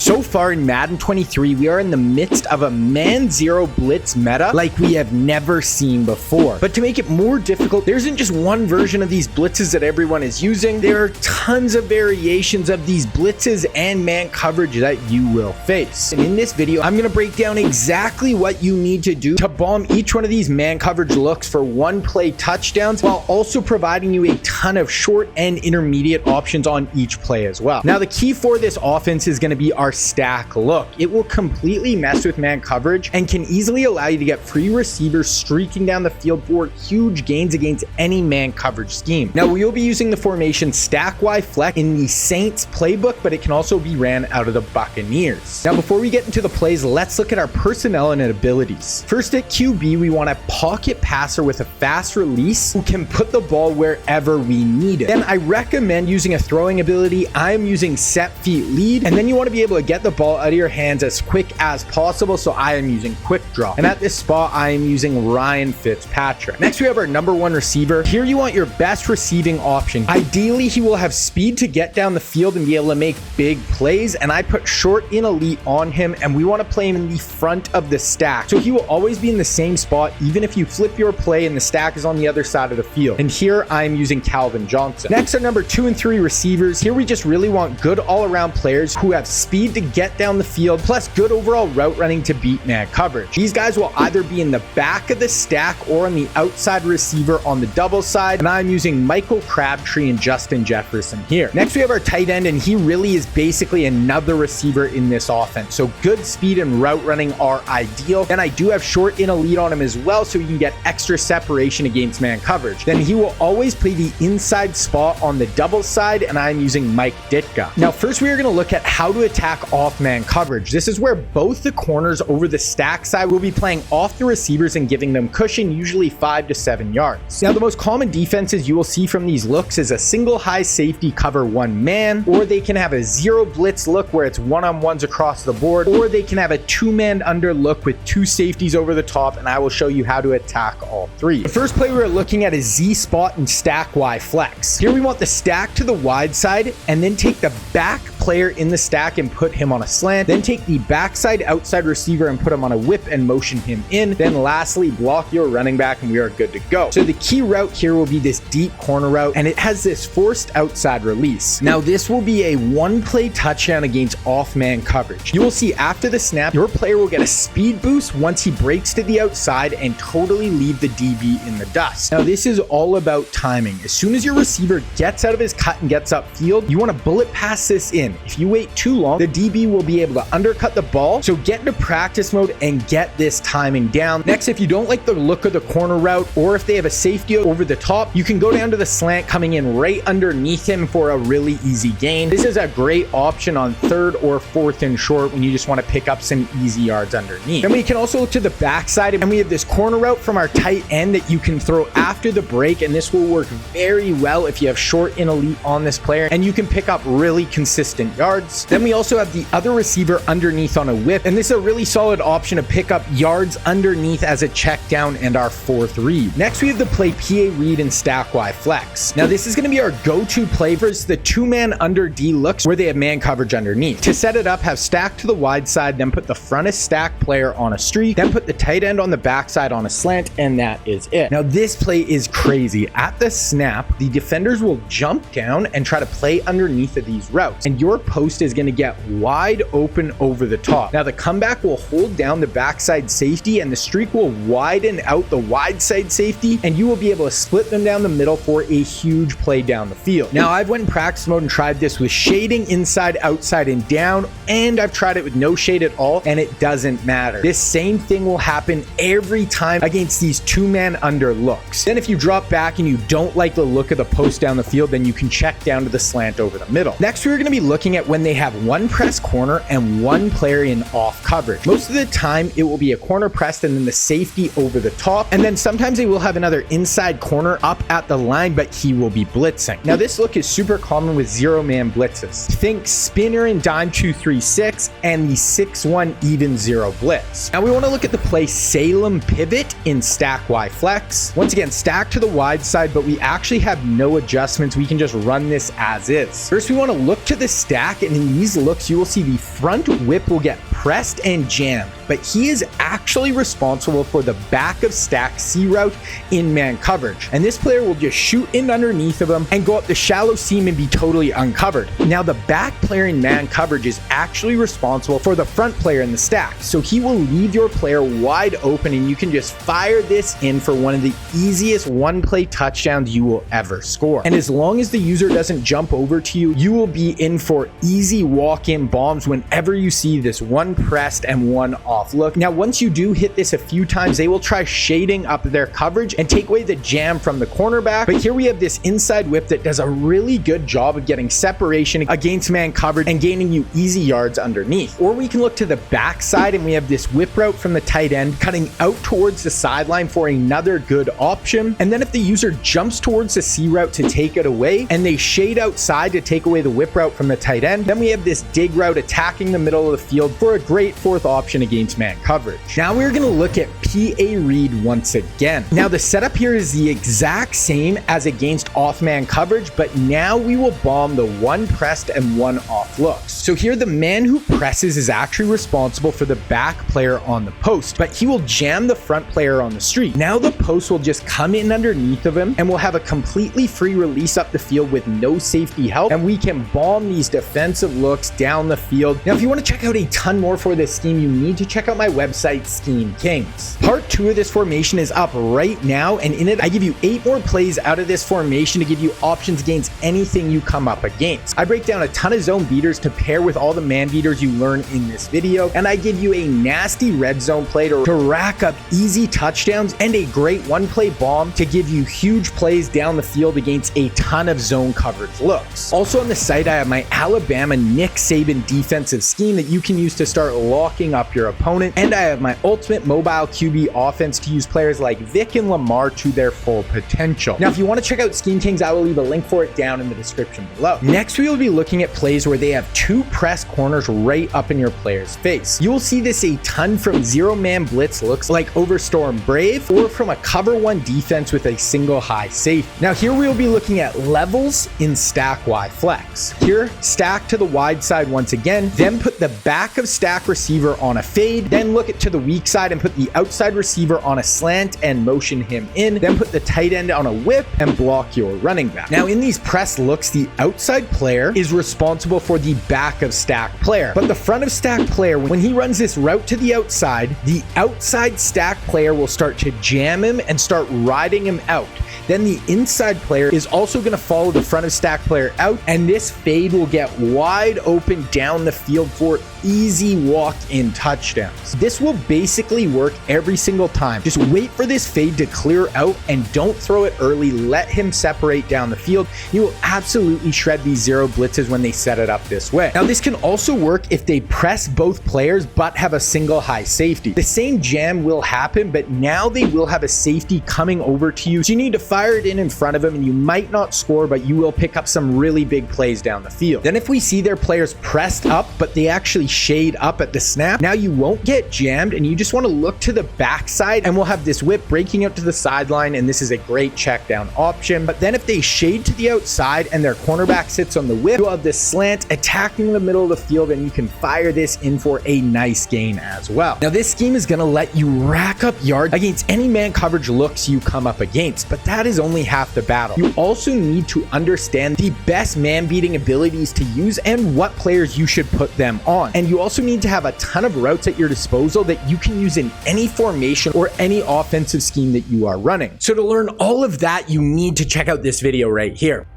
So far in Madden 23, we are in the midst of a man zero blitz meta like we have never seen before. But to make it more difficult, there isn't just one version of these blitzes that everyone is using. There are tons of variations of these blitzes and man coverage that you will face. And in this video, I'm going to break down exactly what you need to do to bomb each one of these man coverage looks for one play touchdowns, while also providing you a ton of short and intermediate options on each play as well. Now, the key for this offense is going to be our stack look. It will completely mess with man coverage and can easily allow you to get free receivers streaking down the field for huge gains against any man coverage scheme. Now, we will be using the formation stack Y flex in the Saints playbook, but it can also be ran out of the Buccaneers. Now, before we get into the plays, let's look at our personnel and abilities. First, at QB, we want a pocket passer with a fast release who can put the ball wherever we need it. Then I recommend using a throwing ability. I'm using set feet lead, and then you want to be able to get the ball out of your hands as quick as possible, so I am using quick draw. And at this spot, I am using Ryan Fitzpatrick. Next, we have our number one receiver. Here you want your best receiving option. Ideally, he will have speed to get down the field and be able to make big plays, and I put short in elite on him, and we want to play him in the front of the stack. So he will always be in the same spot, even if you flip your play and the stack is on the other side of the field. And here I'm using Calvin Johnson. Next are number 2 and 3 receivers. Here we just really want good all-around players who have speed to get down the field, plus good overall route running to beat man coverage. These guys will either be in the back of the stack or on the outside receiver on the double side, and I'm using Michael Crabtree and Justin Jefferson here. Next, we have our tight end, and he really is basically another receiver in this offense. So good speed and route running are ideal. And I do have short in elite on him as well, so you can get extra separation against man coverage. Then he will always play the inside spot on the double side, and I'm using Mike Ditka. Now, first we are going to look at how to attack off man coverage. This is where both the corners over the stack side will be playing off the receivers and giving them cushion, usually 5 to 7 yards. Now, the most common defenses you will see from these looks is a single high safety cover one man, or they can have a zero blitz look where it's one-on-ones across the board, or they can have a two-man under look with 2 safeties over the top, and I will show you how to attack all 3. The first play we're looking at is Z spot and stack Y flex. Here we want the stack to the wide side and then take the back player in the stack and put him on a slant, then take the backside outside receiver and put him on a whip and motion him in, then lastly block your running back and we are good to go. So the key route here will be this deep corner route, and it has this forced outside release. Now this will be a one play touchdown against off man coverage. You will see after the snap, your player will get a speed boost once he breaks to the outside and totally leave the DB in the dust. Now this is all about timing. As soon as your receiver gets out of his cut and gets upfield, you want to bullet pass this in. If you wait too long, the DB will be able to undercut the ball, so get into practice mode and get this timing down. Next, if you don't like the look of the corner route, or if they have a safety over the top, you can go down to the slant coming in right underneath him for a really easy gain. This is a great option on 3rd or 4th and short when you just want to pick up some easy yards underneath. Then we can also look to the backside, and we have this corner route from our tight end that you can throw after the break, and this will work very well if you have short in elite on this player, and you can pick up really consistent yards. Then we also have the other receiver underneath on a whip, and this is a really solid option to pick up yards underneath as a check down and our 4th read. Next, we have the play PA read and stack Y flex. Now this is going to be our go-to play versus the 2-man under D looks where they have man coverage underneath. To set it up, have stack to the wide side, then put the frontest stack player on a streak, then put the tight end on the backside on a slant, and that is it. Now this play is crazy. At the snap, the defenders will jump down and try to play underneath of these routes, and your post is going to get wide open over the top. Now the comeback will hold down the backside safety, and the streak will widen out the wide side safety, and you will be able to split them down the middle for a huge play down the field. Now I've went in practice mode and tried this with shading inside, outside, and down, and I've tried it with no shade at all, and it doesn't matter. This same thing will happen every time against these 2-man under looks. Then if you drop back and you don't like the look of the post down the field, then you can check down to the slant over the middle. Next, we're going to be looking at when they have one press corner and one player in off coverage. Most of the time it will be a corner pressed and then the safety over the top, and then sometimes they will have another inside corner up at the line, but he will be blitzing. Now this look is super common with 0-man blitzes. Think spinner and dime 2-3-6 and the 6-1 even 0 blitz. Now we want to look at the play Salem pivot in stack Y flex. Once again, stack to the wide side, but we actually have no adjustments. We can just run this as is. First, we want to look to the stack, and in these looks, you will see the front whip will get pressed and jammed, but he is actually responsible for the back of stack C route in man coverage. And this player will just shoot in underneath of him and go up the shallow seam and be totally uncovered. Now, the back player in man coverage is actually responsible for the front player in the stack. So he will leave your player wide open, and you can just fire this in for one of the easiest one-play touchdowns you will ever score. And as long as the user doesn't jump over to you, you will be in for easy walk-in bombs whenever you see this one pressed and one off look. Now, once you do hit this a few times, they will try shading up their coverage and take away the jam from the cornerback. But here we have this inside whip that does a really good job of getting separation against man coverage and gaining you easy yards underneath. Or we can look to the backside, and we have this whip route from the tight end cutting out towards the sideline for another good option. And then if the user jumps towards the C route to take it away and they shade outside to take away the whip route from the tight end, then we have this dig route attacking the middle of the field for a great fourth option against man coverage. Now we're going to look at PA read once again. Now the setup here is the exact same as against off man coverage, but now we will bomb the one pressed and one off looks. So here the man who presses is actually responsible for the back player on the post, but he will jam the front player on the street. Now the post will just come in underneath of him and will have a completely free release up the field with no safety help, and we can bomb these defensive looks down the field. Now if you want to check out a ton more for this scheme, you need to check out my website, Scheme Kings. Part 2 of this formation is up right now, and in it I give you 8 more plays out of this formation to give you options against anything you come up against. I break down a ton of zone beaters to pair with all the man beaters you learn in this video, and I give you a nasty red zone play to rack up easy touchdowns and a great one-play bomb to give you huge plays down the field against a ton of zone coverage looks. Also on the site, I have my Alabama Nick Saban defensive scheme that you can use to start locking up your opponent, and I have my ultimate mobile QB offense to use players like Vic and Lamar to their full potential. Now if you want to check out Scheme Kings, I will leave a link for it down in the description below. Next, we will be looking at plays where they have 2 press corners right up in your player's face. You will see this a ton from zero-man blitz looks like Overstorm Brave, or from a cover 1 defense with a single high safety. Now here we will be looking at levels in stack Y flex. Here, stack to the wide side once again, then put the back of stack receiver on a fade, then look it to the weak side and put the outside receiver on a slant and motion him in, then put the tight end on a whip and block your running back. Now in these press looks, the outside player is responsible for the back of stack player, but the front of stack player, when he runs this route to the outside stack player will start to jam him and start riding him out. Then the inside player is also going to follow the front of stack player out, and this fade will get wide open down the field for easy walk-in touchdowns. This will basically work every single time. Just wait for this fade to clear out and don't throw it early. Let him separate down the field. You will absolutely shred these zero blitzes when they set it up this way. Now this can also work if they press both players but have a single high safety. The same jam will happen, but now they will have a safety coming over to you, so you need to fire it in front of him, and you might not score, but you will pick up some really big plays down the field. Then if we see their players pressed up but they actually shade up at the snap, now you won't get jammed, and you just want to look to the backside, and we'll have this whip breaking out to the sideline, and this is a great check down option. But then if they shade to the outside and their cornerback sits on the whip, you'll have this slant attacking the middle of the field, and you can fire this in for a nice gain as well. Now this scheme is going to let you rack up yards against any man coverage looks you come up against, but that is only half the battle. You also need to understand the best man beating abilities to use and what players you should put them on. And you also need to have a ton of routes at your disposal that you can use in any formation or any offensive scheme that you are running. So to learn all of that, you need to check out this video right here.